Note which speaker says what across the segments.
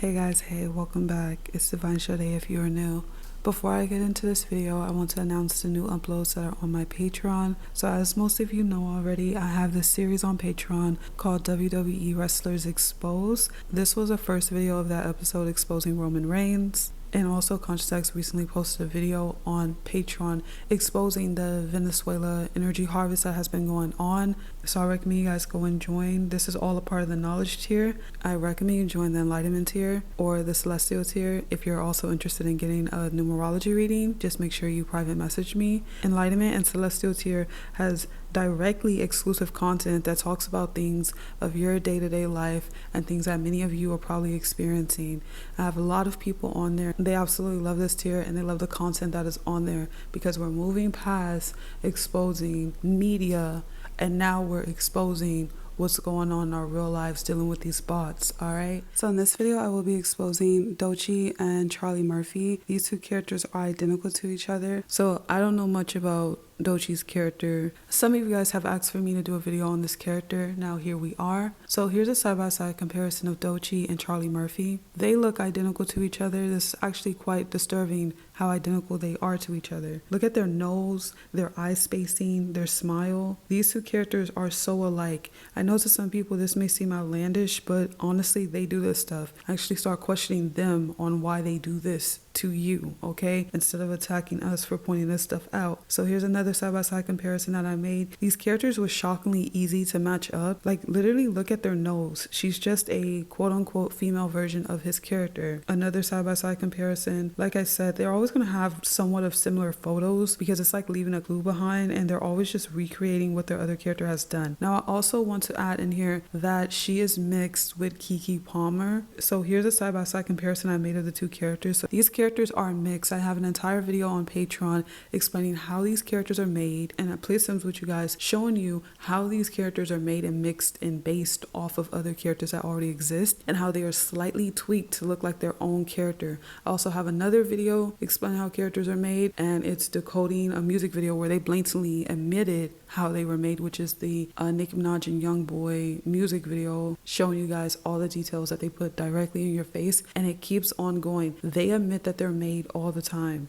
Speaker 1: Hey guys, hey, welcome back. It's Divine Sade if you are new. Before I get into this video, I want to announce the new uploads that are on my Patreon. So as most of you know already, I have this series on Patreon called WWE Wrestlers Exposed. This was the first video of that episode exposing Roman Reigns. And also Conscious recently posted a video on Patreon exposing the Venezuela energy harvest that has been going on. So I recommend you guys go and join. This is all a part of the knowledge tier. I recommend you join the enlightenment tier or the celestial tier. If you're also interested in getting a numerology reading, just make sure you private message me. Enlightenment and celestial tier has directly exclusive content that talks about things of your day-to-day life and things that many of you are probably experiencing. I have a lot of people on there. They absolutely love this tier and they love the content that is on there because we're moving past exposing media and now we're exposing what's going on in our real lives dealing with these bots. All right, so in this video I will be exposing Doechii and Charlie Murphy. These two characters are identical to each other, so I don't know much about Doechii's character. Some of you guys have asked for me to do a video on this character. Now here we are. So here's a side-by-side comparison of Doechii and Charlie Murphy. They look identical to each other. This is actually quite disturbing how identical they are to each other. Look at their nose, their eye spacing, their smile. These two characters are so alike. I know to some people this may seem outlandish, but honestly they do this stuff. Actually start questioning them on why they do this to you, okay? Instead of attacking us for pointing this stuff out. So here's another side-by-side comparison that I made. These characters were shockingly easy to match up. Like literally look at their nose. She's just a quote-unquote female version of his character. Another side-by-side comparison. Like I said, they're always going to have somewhat of similar photos because it's like leaving a glue behind and they're always just recreating what their other character has done. Now I also want to add in here that she is mixed with Keke Palmer. So here's a side-by-side comparison I made of the two characters. So these characters are mixed. I have an entire video on Patreon explaining how these characters are made, and I play Sims with you guys showing you how these characters are made and mixed and based off of other characters that already exist and how they are slightly tweaked to look like their own character. I also have another video explaining how characters are made, and it's decoding a music video where they blatantly admitted how they were made, which is the Nicki Minaj and Youngboy music video, showing you guys all the details that they put directly in your face, and it keeps on going. They admit that they're made all the time.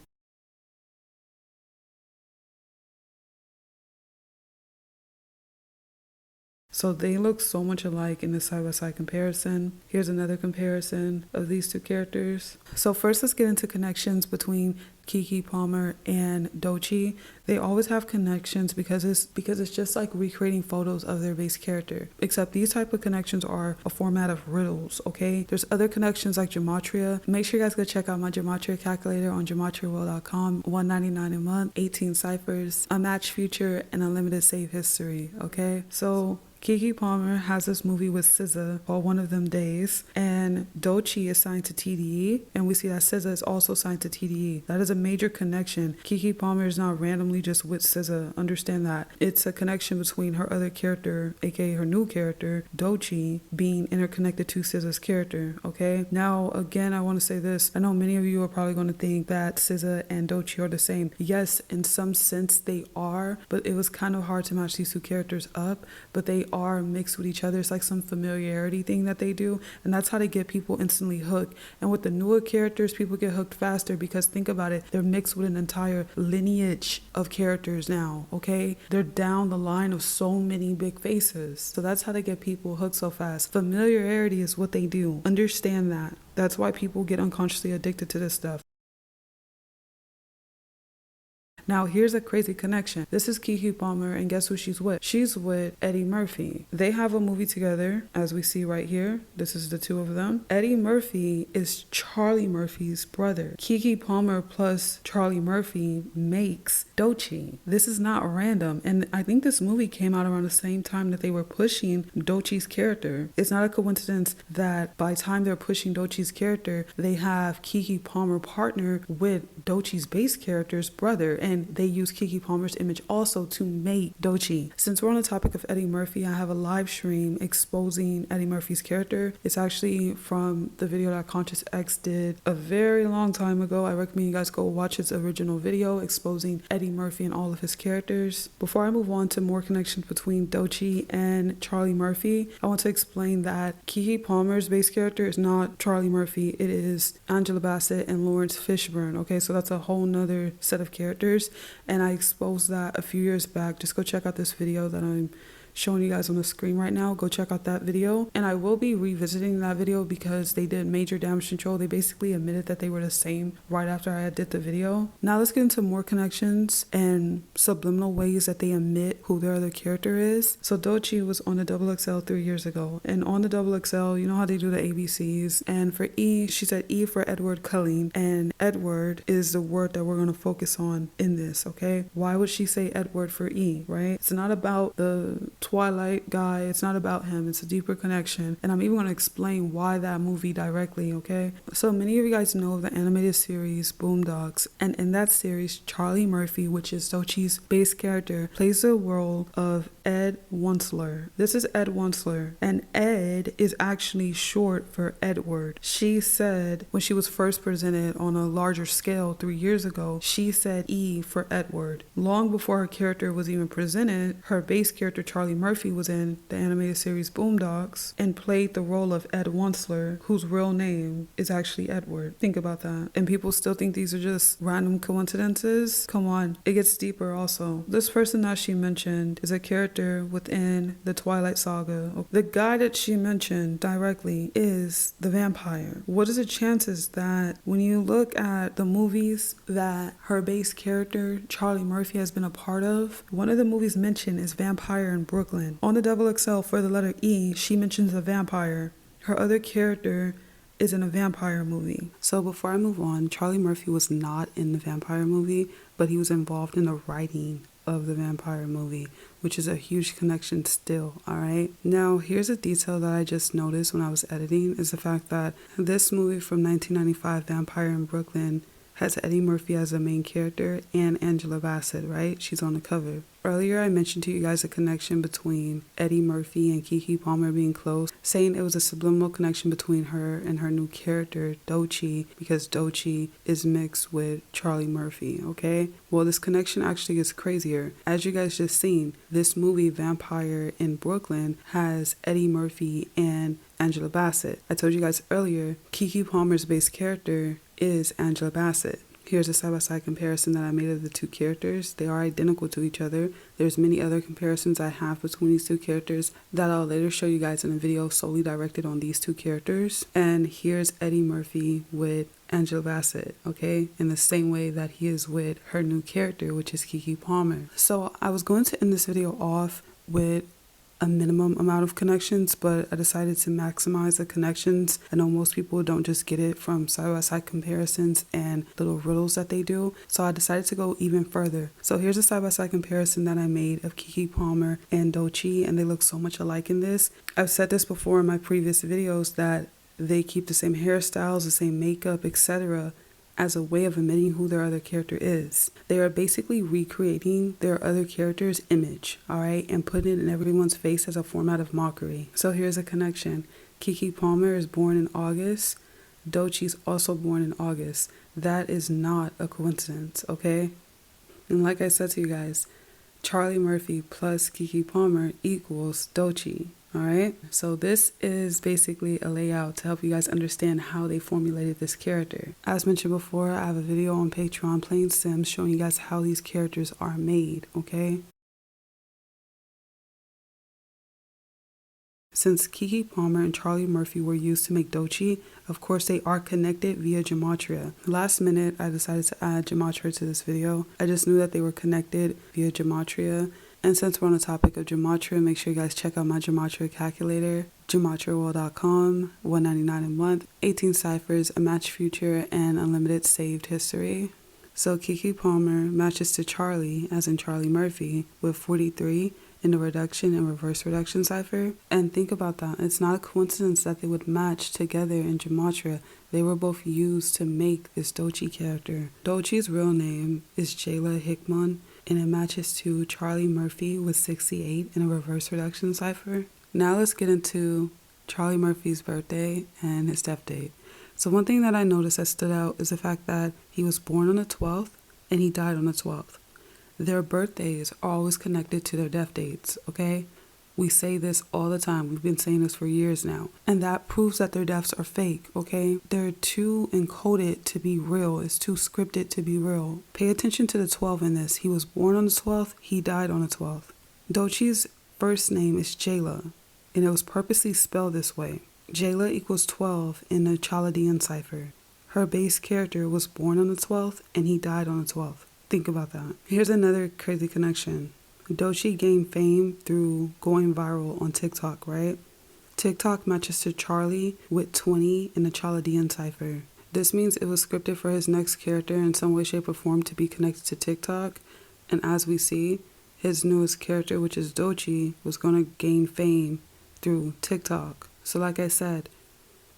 Speaker 1: So they look so much alike in the side-by-side comparison. Here's another comparison of these two characters. So first let's get into connections between Keke Palmer and Doechii. They always have connections because it's just like recreating photos of their base character. Except these type of connections are a format of riddles, okay? There's other connections like Gematria. Make sure you guys go check out my Gematria calculator on gematriaworld.com. $1.99 a month, 18 ciphers, a match future, and unlimited save history, okay? So Keke Palmer has this movie with SZA called One of Them Days, and Doechii is signed to TDE, and we see that SZA is also signed to TDE. That is a major connection. Keke Palmer is not randomly just with SZA. Understand that. It's a connection between her other character, aka her new character, Doechii, being interconnected to SZA's character, okay? Now, again, I want to say this. I know many of you are probably going to think that SZA and Doechii are the same. Yes, in some sense they are, but it was kind of hard to match these two characters up, but they are mixed with each other. It's like some familiarity thing that they do, and that's how they get people instantly hooked. And with the newer characters, people get hooked faster because think about it, they're mixed with an entire lineage of characters now, okay? They're down the line of so many big faces. So that's how they get people hooked so fast. Familiarity is what they do. Understand that. That's why people get unconsciously addicted to this stuff. Now, here's a crazy connection. This is Keke Palmer, and guess who she's with? She's with Eddie Murphy. They have a movie together, as we see right here. This is the two of them. Eddie Murphy is Charlie Murphy's brother. Keke Palmer plus Charlie Murphy makes Doechii. This is not random, and I think this movie came out around the same time that they were pushing Doechii's character. It's not a coincidence that by the time they're pushing Doechii's character, they have Keke Palmer partner with Doechii's base character's brother, and and they use Keke Palmer's image also to make Doechii. Since we're on the topic of Eddie Murphy, I have a live stream exposing Eddie Murphy's character. It's actually from the video that Conscious X did a very long time ago. I recommend you guys go watch his original video exposing Eddie Murphy and all of his characters. Before I move on to more connections between Doechii and Charlie Murphy, I want to explain that Keke Palmer's base character is not Charlie Murphy. It is Angela Bassett and Lawrence Fishburne. Okay, so that's a whole nother set of characters, and I exposed that a few years back. Just go check out this video that I'm showing you guys on the screen right now. Go check out that video, and I will be revisiting that video because they did major damage control. They basically admitted that they were the same right after I did the video. Now let's get into more connections and subliminal ways that they admit who their other character is. So Doechii was on the XXL 3 years ago, and on the XXL, you know how they do the ABCs, and for E, she said E for Edward Cullen, and Edward is the word that we're going to focus on in this. Okay, why would she say Edward for E, right? It's not about the Twilight guy, it's not about him, it's a deeper connection, and I'm even going to explain why that movie directly. Okay, so many of you guys know the animated series Boondocks, and in that series Charlie Murphy, which is Doechii's base character, plays the role of Ed Wuncler. This is Ed Wuncler, and Ed is actually short for Edward. She said when she was first presented on a larger scale 3 years ago, she said E for Edward. Long before her character was even presented, her base character Charlie Murphy was in the animated series Boondocks and played the role of Ed Wuncler, whose real name is actually Edward. Think about that. And people still think these are just random coincidences? Come on, it gets deeper also. This person that she mentioned is a character within the Twilight Saga. The guy that she mentioned directly is the vampire. What is the chances that when you look at the movies that her base character Charlie Murphy has been a part of, one of the movies mentioned is Vampire in Brooklyn. On the XXL for the letter E, she mentions a vampire. Her other character is in a vampire movie. So before I move on, Charlie Murphy was not in the vampire movie, but he was involved in the writing of the vampire movie, which is a huge connection still. All right, now here's a detail that I just noticed when I was editing, is the fact that this movie from 1995, Vampire in Brooklyn, has Eddie Murphy as the main character and Angela Bassett, right? She's on the cover. Earlier, I mentioned to you guys a connection between Eddie Murphy and Keke Palmer being close, saying it was a subliminal connection between her and her new character, Doechii, because Doechii is mixed with Charlie Murphy, okay? Well, this connection actually gets crazier. As you guys just seen, this movie, Vampire in Brooklyn, has Eddie Murphy and Angela Bassett. I told you guys earlier, Keke Palmer's base character is Angela Bassett. Here's a side-by-side comparison that I made of the two characters. They are identical to each other. There's many other comparisons I have between these two characters that I'll later show you guys in a video solely directed on these two characters. And here's Eddie Murphy with Angela Bassett, okay, in the same way that he is with her new character, which is Keke Palmer. So I was going to end this video off with a minimum amount of connections, but I decided to maximize the connections. I know most people don't just get it from side-by-side comparisons and little riddles that they do, so I decided to go even further. So here's a side-by-side comparison that I made of Keke Palmer and Doechii, and they look so much alike in this. I've said this before in my previous videos that they keep the same hairstyles, the same makeup, etc., as a way of admitting who their other character is. They are basically recreating their other character's image, all right, and putting it in everyone's face as a format of mockery. So here's a connection. Keke Palmer is born in August. Doechii's also born in August. That is not a coincidence, okay? And like I said to you guys, Charlie Murphy plus Keke Palmer equals Doechii. All right, so this is basically a layout to help you guys understand how they formulated this character. As mentioned before, I have a video on Patreon playing Sims showing you guys how these characters are made, okay? Since Keke Palmer and Charlie Murphy were used to make Doechii, of course they are connected via Gematria. Last minute, I decided to add Gematria to this video. I just knew that they were connected via Gematria. And since we're on the topic of Gematria, make sure you guys check out my Gematria calculator, gematriaworld.com, $1.99 a month, 18 ciphers, a match future, and unlimited saved history. So Keke Palmer matches to Charlie, as in Charlie Murphy, with 43, in the reduction and reverse reduction cipher. And think about that. It's not a coincidence that they would match together in Gematria. They were both used to make this Doechii character. Doechii's real name is Jayla Hickman, and it matches to Charlie Murphy with 68 in a reverse reduction cipher. Now let's get into Charlie Murphy's birthday and his death date. So one thing that I noticed that stood out is the fact that he was born on the 12th and he died on the 12th. Their birthdays are always connected to their death dates, okay? We say this all the time. We've been saying this for years now. And that proves that their deaths are fake, okay? They're too encoded to be real. It's too scripted to be real. Pay attention to the 12 in this. He was born on the 12th. He died on the 12th. Doechii's first name is Jayla, and it was purposely spelled this way. Jayla equals 12 in the Chaldean cipher. Her base character was born on the 12th and he died on the 12th. Think about that. Here's another crazy connection. Doechii gained fame through going viral on TikTok, right? TikTok matches to Charlie with 20 in the Chaldean cipher. This means it was scripted for his next character in some way, shape, or form to be connected to TikTok. And as we see, his newest character, which is Doechii, was going to gain fame through TikTok. So like I said,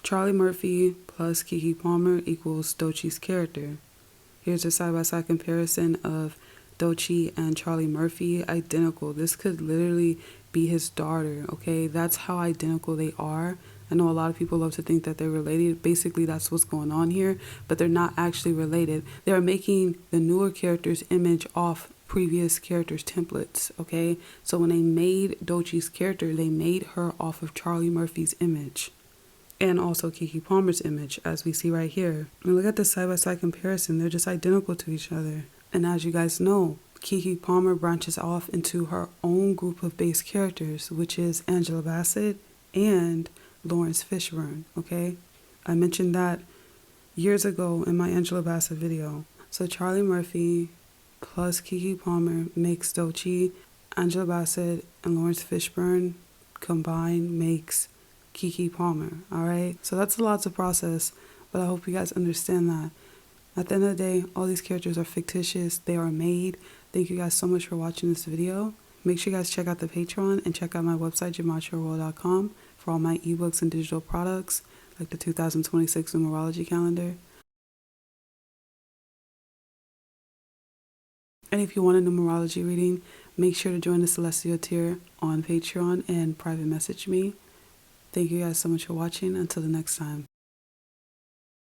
Speaker 1: Charlie Murphy plus Keke Palmer equals Doechii's character. Here's a side-by-side comparison of Doechii and Charlie Murphy, identical. This could literally be his daughter, okay? That's how identical they are. I know a lot of people love to think that they're related. Basically, that's what's going on here, but they're not actually related. They're making the newer character's image off previous characters' templates, okay? So when they made Doechii's character, they made her off of Charlie Murphy's image and also Keke Palmer's image, as we see right here. And look at the side-by-side comparison. They're just identical to each other. And as you guys know, Keke Palmer branches off into her own group of base characters, which is Angela Bassett and Lawrence Fishburne, okay? I mentioned that years ago in my Angela Bassett video. So Charlie Murphy plus Keke Palmer makes Doechii. Angela Bassett and Lawrence Fishburne combined makes Keke Palmer, alright? So that's a lot to process, but I hope you guys understand that. At the end of the day, all these characters are fictitious. They are made. Thank you guys so much for watching this video. Make sure you guys check out the Patreon and check out my website, gematriaworld.com, for all my ebooks and digital products, like the 2026 numerology calendar. And if you want a numerology reading, make sure to join the Celestial tier on Patreon and private message me. Thank you guys so much for watching. Until the next time.